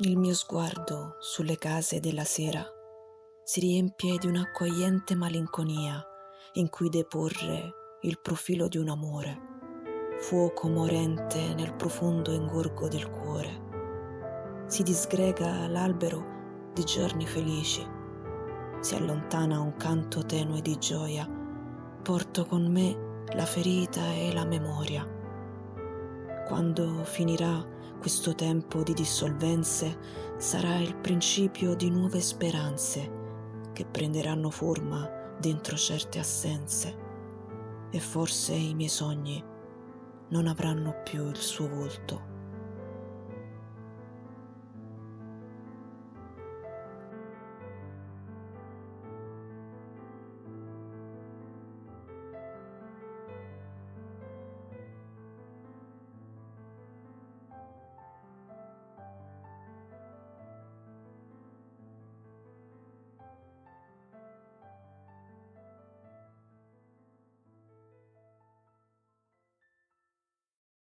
Il mio sguardo sulle case della sera si riempie di un'accogliente malinconia in cui deporre il profilo di un amore, fuoco morente nel profondo ingorgo del cuore. Si disgrega l'albero di giorni felici, si allontana un canto tenue di gioia, porto con me la ferita e la memoria. Quando finirà questo tempo di dissolvenze, sarà il principio di nuove speranze che prenderanno forma dentro certe assenze, e forse i miei sogni non avranno più il suo volto.